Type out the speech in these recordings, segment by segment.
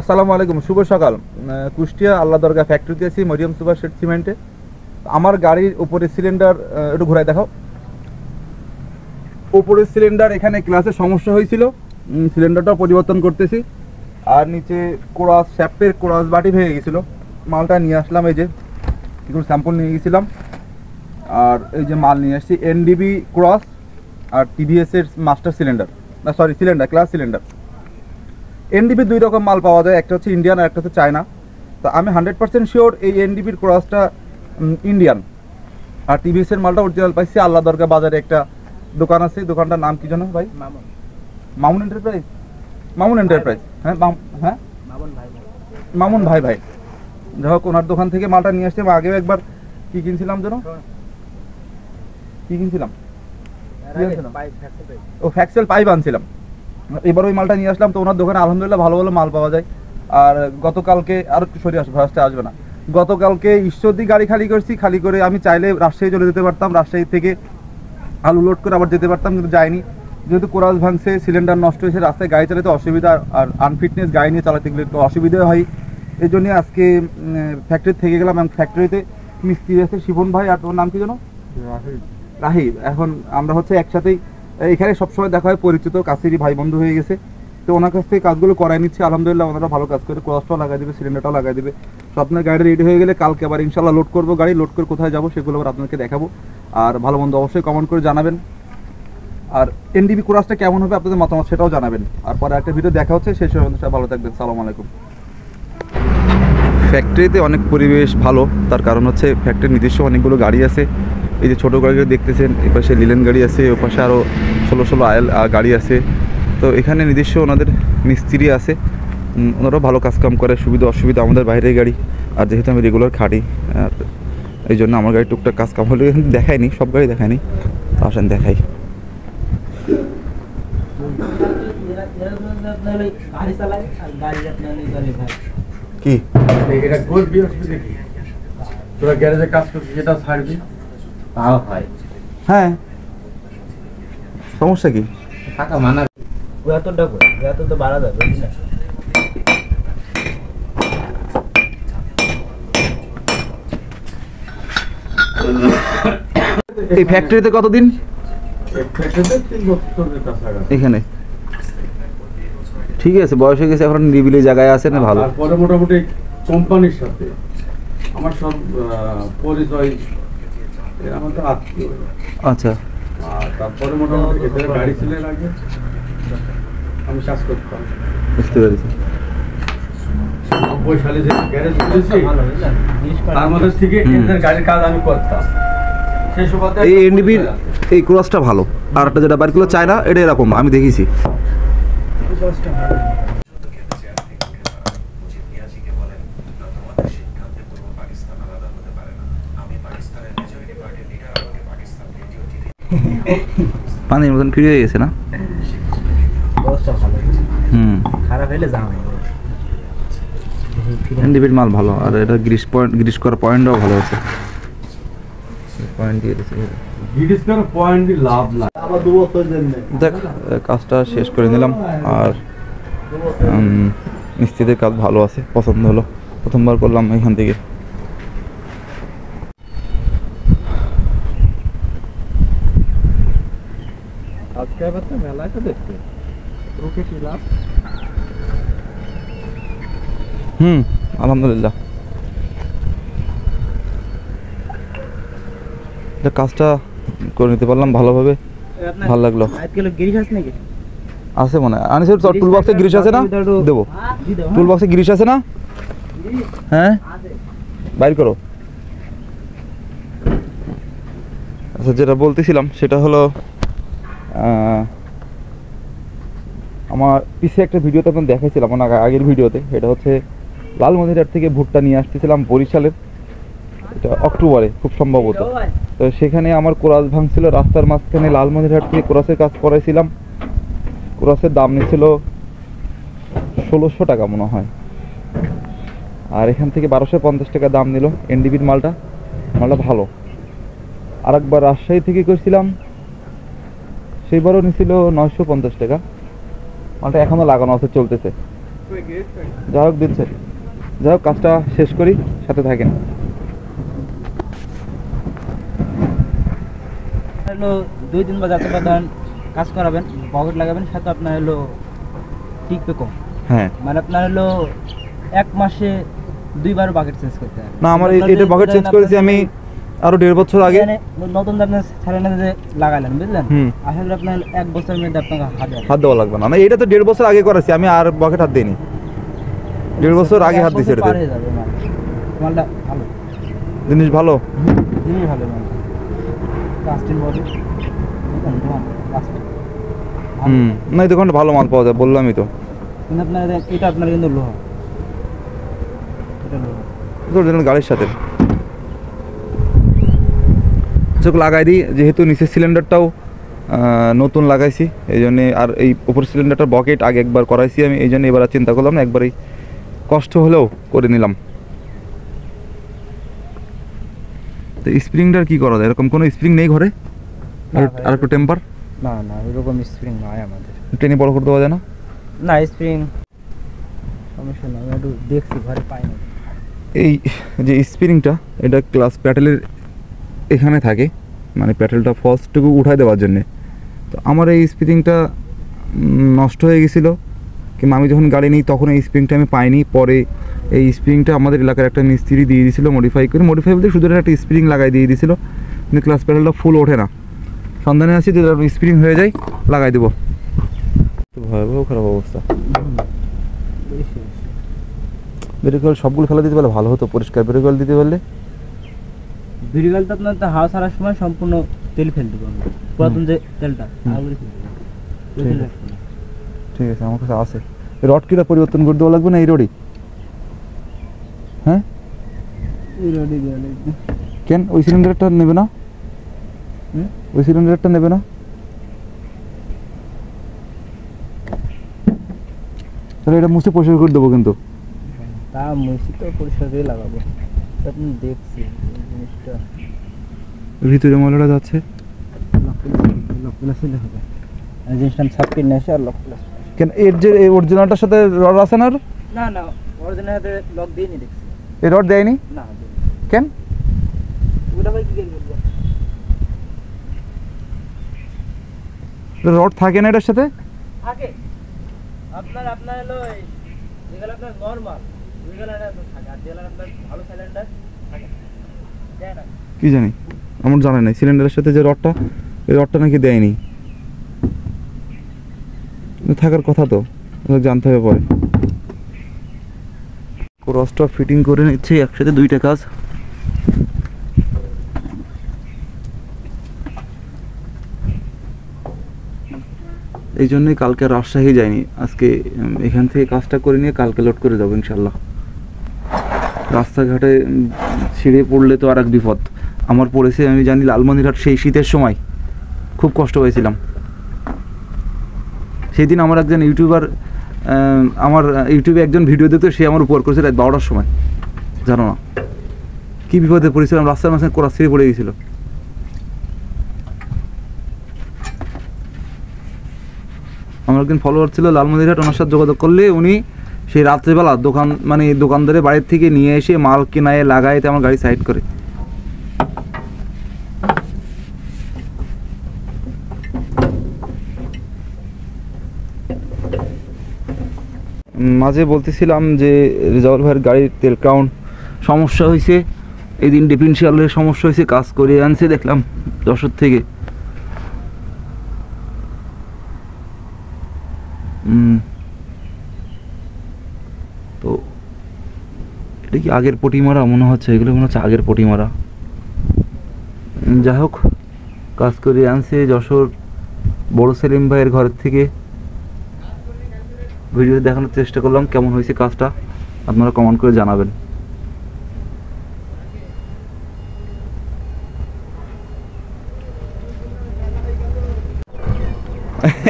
আসসালামু আলাইকুম, শুভ সকাল। কুষ্টিয়া আল্লাহ দরগা ফ্যাক্টরিতে আছি, মরিয়ম সুপার শেড সিমেন্টে। আমার গাড়ির উপরে সিলিন্ডার একটু ঘুরাই দেখাও। উপরের সিলিন্ডার এখানে ক্লাসের সমস্যা হয়েছিল, সিলিন্ডারটা পরিবর্তন করতেছি। আর নিচে কোরাস শ্যাপের কোরাস বাটি ভেঙে গেছিলো, মালটা নিয়ে আসলাম। এই যে কিছু স্যাম্পল নিয়ে গেছিলাম, আর এই যে মাল নিয়ে আসছি এনডিবি ক্রস আর টিভিএসের মাস্টার সিলিন্ডার, না সরি সিলিন্ডার, ক্লাস সিলিন্ডার। এনডিবির দুই রকম মাল পাওয়া যায়, একটা হচ্ছে ইন্ডিয়ান আর একটা হচ্ছে চায়না। তো আমি 100% শিওর এই এনডিবির ক্রসটা ইন্ডিয়ান, আর টিভিএসের মালটা অরিজিনাল পাইছি। আল্লাহ দরগা বাজারে একটা দোকান আছে, দোকানটার নাম কি জানো ভাই? মামুন এন্টারপ্রাইজ। মামুন এন্টারপ্রাইজ, হ্যাঁ হ্যাঁ মামুন ভাই ভাই। যাই হোক, ওনার দোকান থেকে মালটা নিয়ে আসছি। আগেও একবার কি কিনছিলাম জানো, কি কিনছিলাম? ও ফ্যাক্সেল পাইপ আনছিলাম। এবার ওই মালটা নিয়ে আসলাম। তো ওনার দোকানে আলহামদুলিল্লাহ ভালো ভালো মাল পাওয়া যায়। আর গতকালকে আর একটু সরিয়ে আসবে, ফার্স্টে আসবে না। গতকালকে ঈশ্বরদী গাড়ি খালি করছি, খালি করে আমি চাইলে রাজশাহী চলে যেতে পারতাম, রাজশাহী থেকে আলু লোড করে আবার যেতে পারতাম, কিন্তু যাইনি। যেহেতু কোরাস ভাঙছে, সিলিন্ডার নষ্ট হয়েছে, রাস্তায় গাড়ি চালাতে অসুবিধা, আর আনফিটনেস গাড়ি নিয়ে চালাতে গেলে একটু অসুবিধা হয়। এই জন্য আজকে ফ্যাক্টরি থেকে গেলাম। এবং ফ্যাক্টরিতে মিস্ত্রি আছে শিবন ভাই, আর তোমার নাম কি জানো? রাহিব। এখন আমরা হচ্ছে একসাথেই এখানে সবসময় দেখা হয়, পরিচিত কাছেরই ভাই বন্ধু হয়ে গেছে। তো ওনার কাছ থেকে কাজগুলো করাই নিচ্ছে, আলহামদুলিল্লাহ ওনারা ভালো কাজ করে, ক্রসটাও লাগাই দেবে, সিলিন্ডারটাও লাগাই দেবে। তো আপনার গাড়ি রেডি হয়ে গেলে কালকে আবার ইনশাল্লাহ লোড করবো গাড়ি। লোড করে কোথায় যাবো সেগুলো আবার আপনাকে দেখাবো। আর ভালো মন্দ অবশ্যই কমেন্ট করে জানাবেন। আর এনডিবি ক্রসটা কেমন হবে আপনাদের মতামত সেটাও জানাবেন। আর পরে একটা ভিডিও দেখা হচ্ছে, সেই সময় সবাই ভালো থাকবেন। সালাম আলাইকুম। ফ্যাক্টরিতে অনেক পরিবেশ ভালো, তার কারণ হচ্ছে ফ্যাক্টরির নিজস্ব অনেকগুলো গাড়ি আছে। এই যে ছোটো গাড়িগুলো দেখতেছেন, এ পাশে লিলেন গাড়ি আছে, ও পাশে আরও 16 আয়েল গাড়ি আছে। তো এখানে নিজস্ব ওনাদের মিস্ত্রি আছে, ওনারাও ভালো কাজকাম করে। সুবিধা অসুবিধা আমাদের বাইরের গাড়ি, আর যেহেতু আমি রেগুলার খাটি, আর এই জন্য আমার গাড়ি টুকটাক কাজকাম হলে দেখায়নি, সব গাড়ি দেখায়নি। আসেন দেখাই। কি এটা গোল বিএসপি দেখি তোরা গ্যারেজে কাজ করছিস, যেটা ছাড়বি তাও হয়। হ্যাঁ, সমস্যা কি? টাকা মানা এতটা করে এত তো বাড়া যাবে না। এই ফ্যাক্টরিতে কতদিন? এখানে ঠিক আছে, বয়স হয়ে গেছে, এখন নিরিবিলি জায়গায় আছে না, ভালো। তারপরে মোটামুটি কোম্পানির সাথে আমার সব পরিচয়, আমার তো আত্মীয়। আচ্ছা, আর তারপরে মোটামুটি এদের গাড়ি ছিল আগে, আমি কাজ করতাম। বুঝতে পেরেছি। 90 সালে যে গ্যারেজ খুলেছি তার মধ্যে থেকে এদের গাড়ির কাজ আমি করতাম। সেই সুবাদে এই এনডিবির এই ক্রসটা ভালো, আর একটা যেটা বাইরগুলো চায়না, এটা এরকম আমি দেখেছি। পানির মতন ফিরে গেছে না? খারাপ হলে যাও এনডিবির মাল ভালো, আর এটা গ্রিস করার পয়েন্টটাও ভালো আছে। পয়েন্ট দিয়ে দিয়েছে, গ্রিস করার পয়েন্ট লাভ না। আবার 2 বছর দেন দেখ, কাজটা শেষ করে নিলাম। আর মিস্ত্রিদের কাজ ভালো আছে, পছন্দ হলো, প্রথমবার করলাম এখান থেকে। আজকে আবার তো মেলায় তো দেখতে ওকে কি লাভ। আলহামদুলিল্লাহ কাজটা করে নিতে পারলাম ভালোভাবে, ভালো লাগলো। আছে মনে হয় আনিসের টুল বক্সে গ্রিস আছে না? দেবো, টুল বক্সে গ্রিস আছে না? হ্যাঁ, বাইর করো। আচ্ছা, যেটা বলতেছিলাম সেটা হলো, আমার পিছে একটা ভিডিওতে আপনার দেখাইছিলাম না, আগের ভিডিওতে। এটা হচ্ছে লালমনিরহাট থেকে ভুট্টা নিয়ে আসতেছিলাম বরিশালের, এটা অক্টোবরে খুব সম্ভবত। তো সেখানে আমার কোরাস ভাঙছিল রাস্তার মাঝখানে, লালমনিরহাট থেকে কোরাসের কাজ করাইছিলাম। কোরাসের দাম নিয়েছিল 1600 টাকা মনে হয়, আর এখান থেকে 1250 টাকা দাম নিল। এনডিবির মালটা ভালো। আর একবার রাজশাহী থেকে করছিলাম, সেইবারও নিয়েছিল 950 টাকা। মালটা এখনও লাগানো আছে, চলতেছে। যাই হোক দিচ্ছে, যাই হোক কাজটা শেষ করি, সাথে থাকেন। হলো 2-3 বার যাতে ধরেন কাজ করাবেন, পকেট লাগাবেন, সাথে আপনার হলো টিকবে কম। হ্যাঁ মানে আপনার হলো 1 মাসে 2 বার বাকেট চেঞ্জ করতে হয়। না, আমার এটা বাকেট চেঞ্জ করেছি আমি আরো 1.5 বছর আগে। নতুন আপনার স্যালেন্ডার যে লাগাইলেন বুঝলেন, আসলে আপনার 1 বছরের মধ্যে আপনাকে হাত দেওয়া লাগবে না। এটা তো 1.5 বছর আগে করেছি আমি, আর বাকেট হাত দিইনি। 1.5 বছর আগে হাত দিয়েছি এটাতে। হয়ে যাবে মালটা ভালো জিনিস ভালো, জিনিস ভালো মালটা। কাস্টিং বডি না এই দোকানটা ভালো মাল পাওয়া যায়, বললামই তো। কিন্তু আপনার এটা আপনার কিন্তু লোহা, এটা লোহা গাড়ির সাথে চোখ লাগাই দিই, যেহেতু নিচের সিলিন্ডারটাও নতুন লাগাইছি এই জন্যে, আর এই উপরের সিলিন্ডারটার বকেট আগে একবার করাইছি আমি, এই জন্য এবার আর চিন্তা করলাম না, একবারই কষ্ট হলেও করে নিলাম। তো স্প্রিংটার কি করা যায়? এরকম কোনো স্প্রিং নেই ঘরে? আর একটু টেম্পার? না না, এরকম স্প্রিং নয় আমাদের। ট্রেনে বড় করে দেওয়া যায় না? না স্প্রিং সমস্যা না, আমি একটু দেখছি ঘরে পাই না। এই যে স্প্রিংটা, এটা ক্লাস প্যাটেলের এখানে থাকে, মানে প্যাটেলটা ফলসটুকু উঠাই দেওয়ার জন্যে। তো আমার এই স্প্রিংটা নষ্ট হয়ে গেছিলো, কিংবা আমি যখন গাড়ি নিই তখন এই স্প্রিংটা আমি পাইনি। পরে এই স্প্রিংটা আমাদের এলাকার একটা মিস্ত্রি দিয়ে দিয়েছিলো মডিফাই বলতে শুধু একটা স্প্রিং লাগাই দিয়ে দিয়েছিলো, কিন্তু ক্লাস প্যাটেলটা ফুল ওঠে না। সন্ধানে আছি যদি স্প্রিং হয়ে যায় লাগাই দেবো। ভয়াবহ খারাপ অবস্থা। বেরিকল সবগুলো ফেলা দিতে পারলে ভালো হতো, পরিষ্কার বেরিকল দিতে পারলে। বেরিকল তো আপনার তো হাওয়া ছাড়ার সময় সম্পূর্ণ তেল ফেলতে পারবেন, পুরাতন যে তেলটা ঠিক আছে, আমার কাছে আছে। রড কিটা পরিবর্তন করে দেওয়া লাগবে না এই রডই? হ্যাঁ এই রডই দেওয়া লাগবে। কেন ওই সিলিন্ডারটা নেবে না? ওই সিলিন্ডারটা নেবে না? তাহলে এটা মুছে পরিষ্কার করে দেবো, কিন্তু তা মুছে তো পরিষ্কার করে লাগাবো। আপনি দেখছি জিনিসটা ভিতরে ময়লাটা যাচ্ছে, লক প্লাস হলে হবে। এই জিনিসটা আমি সাফ করে নিয়ে আসি আর লক প্লাস। কেন এর যে অরিজিনালটার সাথে রড আছে না? না না, অরিজিনাল হাতে লক দিইনি দেখছি। এই রড দেয়নি না কেন? ওটা ভাই কি করব? রড থাকে না এটার সাথে? থাকে আপনার হলো যেগুলো আপনার নরমাল ওইগুলো থাকে, আর যেগুলো আপনার ভালো সিলিন্ডার থাকে দেয় না। কি জানি, আমার জানা নাই। সিলিন্ডারের সাথে যে রডটা, এই রডটা নাকি দেয়নি, থাকার কথা তো, জানতে হবে পরে। ক্রসটা ফিটিং করে নিচ্ছে একসাথে, দুইটা কাজ। এই জন্যই কালকে রাজশাহী যায়নি, আজকে এখান থেকে কাজটা করে নিয়ে কালকে লোড করে যাবো ইনশাল্লাহ। রাস্তাঘাটে ছিঁড়ে পড়লে তো আর এক বিপদ। আমার পড়েছে আমি জানি লালমনিরহাট, সেই শীতের সময় খুব কষ্ট হয়েছিলাম। সেই দিন আমার একজন ইউটিউবার, আমার ইউটিউবে একজন ভিডিও দেখতো, সে আমার উপর করেছে রাত 12টার সময়। জানো না কী বিপদে পড়েছিলাম, রাস্তার মাঝখানে কোরা ছিঁড়ে পড়ে গেছিলো। আমার একজন ফলোয়ার ছিল লালমনিরহাট, ওনার সাথে যোগাযোগ করলে উনি সেই রাত্রেবেলা দোকানদারের বাড়ির থেকে নিয়ে এসে মাল কেনায় লাগাইতে আমার গাড়ি সাইড করে। মাঝে বলতেছিলাম যে রেজাউল ভাইয়ের গাড়ির তেল ক্রাউন সমস্যা হয়েছে, এই দিন ডিফারেন্সিয়ালের সমস্যা হয়েছে, কাজ করে আনছে দেখলাম যশোর থেকে। তো এটা কি আগের পটি মারা মনে হচ্ছে, এগুলো মনে হচ্ছে আগের পটি মারা। যাই হোক, কাজ করে আনছে যশোর বড় সেলিম ভাইয়ের ঘরের থেকে। ভিডিও দেখানোর চেষ্টা করলাম কেমন হয়েছে কাজটা, আপনারা কমেন্ট করে জানাবেন।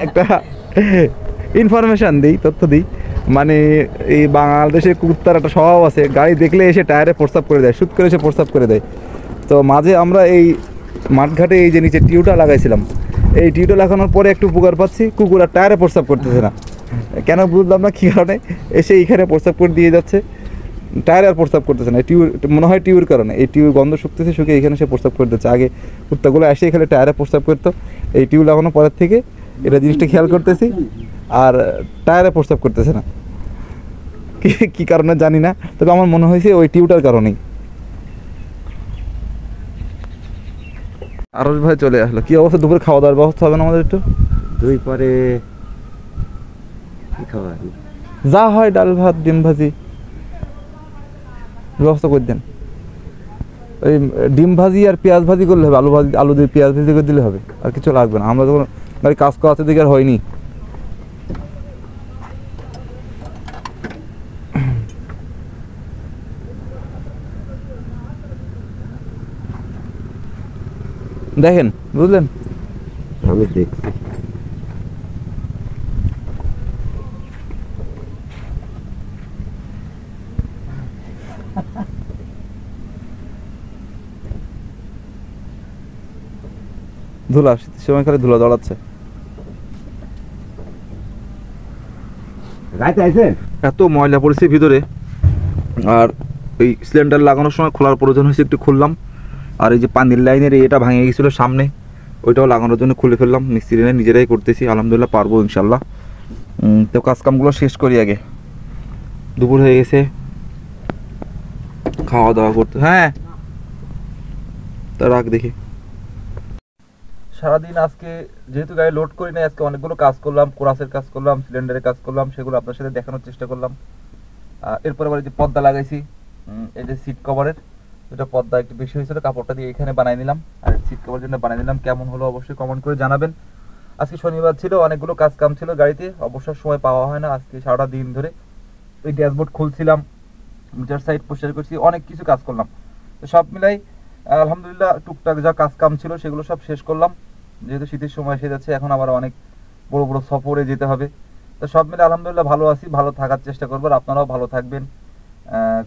একটা ইনফরমেশন দিই, তথ্য দিই, মানে এই বাংলাদেশের কুত্তার একটা স্বভাব আছে, গাড়ি দেখলে এসে টায়ারে প্রস্রাব করে দেয়, শুট করে এসে প্রস্রাব করে দেয়। তো মাঝে আমরা এই মাঠঘাটে এই যে নিচে টিউটা লাগাইছিলাম, এই টিউটা লাগানোর পরে একটু উপকার পাচ্ছি, কুকুর আর টায়ারে প্রস্রাব করতেছে না। কেন বুঝলাম না কি কারণে এসে এইখানে প্রস্তাব করে দিয়ে যাচ্ছে, টায়ার আর প্রস্তাব করতেছে না, টিউব মনে হয় টিউবের কারণে, এই টিউব গন্ধ শুকতেছে, শুকে এখানে সে প্রস্তাব করে দিচ্ছে। আগে কুত্তাগুলো এসে এখানে টায়ারে প্রস্তাব করতো, এই টিউব লাগানোর পরের থেকে এটা জিনিসটা খেয়াল করতেছি, আর টায়ারে প্রস্তাব করতেছে না, কি কারণে জানি না, তবে আমার মনে হয়েছে ওই টিউবটার কারণেই। আরো ভাই চলে আসলো, কি অবস্থা? দুপুরে খাওয়া দাওয়ার ব্যবস্থা হবে না আমাদের একটু? দুই পরে কি খাবার? যা হয় ডাল ভাত ডিম ভাজি ব্যবস্থা করে দেন। ওই ডিম ভাজি আর পেঁয়াজ ভাজি করলে হবে, আলু দিয়ে পেঁয়াজ ভাজি করে দিলে হবে, আর কিছু লাগবে না। আমরা যখন গাড়ি কাজ করা আছে দিকে আর হয়নি। দেখেন, বুঝলেন? আমি দেখছি। ধুলা, শীতের সময় খালি ধুলা দৌড়াচ্ছে। রাইতে আইছেন? এত ময়লা পড়েছে ভিতরে, আর ওই সিলিন্ডার লাগানোর সময় খোলার প্রয়োজন হয়েছে, একটু খুললাম। আর এই যে পানির লাইনের এটা ভাঙে গেছিলো সামনে, ওইটাও লাগানোর জন্য খুলে ফেললাম। মিস্ত্রি নিজেরাই করতেছি, আলহামদুলিল্লাহ পারবো ইনশাল্লাহ। তো কাজকামগুলো শেষ করি আগে, দুপুর হয়ে গেছে, খাওয়া দাওয়া করতে। হ্যাঁ, তা রাখ দেখি। সারাদিন আজকে যেহেতু গাড়ি লোড করি না, আজকে অনেকগুলো কাজ করলাম, কোরাসের কাজ করলাম, সিলিন্ডারের কাজ করলাম, সেগুলো আপনার সাথে দেখানোর চেষ্টা করলাম। এরপরে আবার যে পর্দা লাগাইছি, এই যে সিট কভারের, এটা পর্দা একটু বেশি হয়েছিল, কাপড়টা দিয়ে এখানে বানিয়ে নিলাম, আর সিট কভারের জন্য বানিয়ে নিলাম। কেমন হলো অবশ্যই কমেন্ট করে জানাবেন। আজকে শনিবার ছিল, অনেকগুলো কাজ কাম ছিল গাড়িতে, অবসর সময় পাওয়া হয় না। আজকে সারাটা দিন ধরে ওই ড্যাশবোর্ড খুলছিলাম, মিটার সাইড পরিষ্কার করছি, অনেক কিছু কাজ করলাম। তো সব মিলাই আলহামদুলিল্লাহ টুকটাক যা কাজ কাম ছিল সেগুলো সব শেষ করলাম। যেহেতু শীতের সময় এসে যাচ্ছে, এখন আবার অনেক বড় বড় সফরে যেতে হবে। তো সব মিলে আলহামদুলিল্লাহ ভালো আছি, ভালো থাকার চেষ্টা করবো। আর আপনারাও ভালো থাকবেন,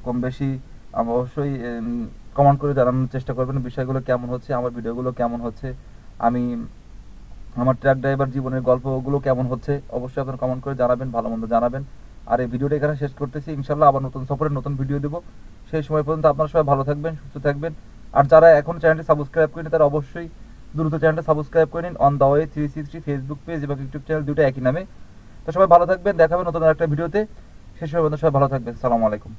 কম বেশি অবশ্যই কমেন্ট করে জানানোর চেষ্টা করবেন বিষয়গুলো কেমন হচ্ছে, আমার ভিডিওগুলো কেমন হচ্ছে, আমি আমার ট্রাক ড্রাইভার জীবনের গল্পগুলো কেমন হচ্ছে, অবশ্যই আপনারা কমেন্ট করে জানাবেন, ভালো মন্দ জানাবেন। আর এই ভিডিওটা এখানে শেষ করতেছি, ইনশাল্লাহ আবার নতুন সফরের নতুন ভিডিও দেবো। সেই সময় পর্যন্ত আপনারা সবাই ভালো থাকবেন, সুস্থ থাকবেন। আর যারা এখন চ্যানেলটি সাবস্ক্রাইব করেনি তারা অবশ্যই দ্রুত চ্যানেলটা সাবস্ক্রাইব করে নিন। On the way 363 Facebook page এবং ইউটিউব চ্যানেল দুটো একই নামে। তো সবাই ভালো থাকবেন, দেখা হবে নতুন একটা ভিডিওতে। সেই সময় পর্যন্ত সবাই ভালো থাকবেন। আসসালামু আলাইকুম।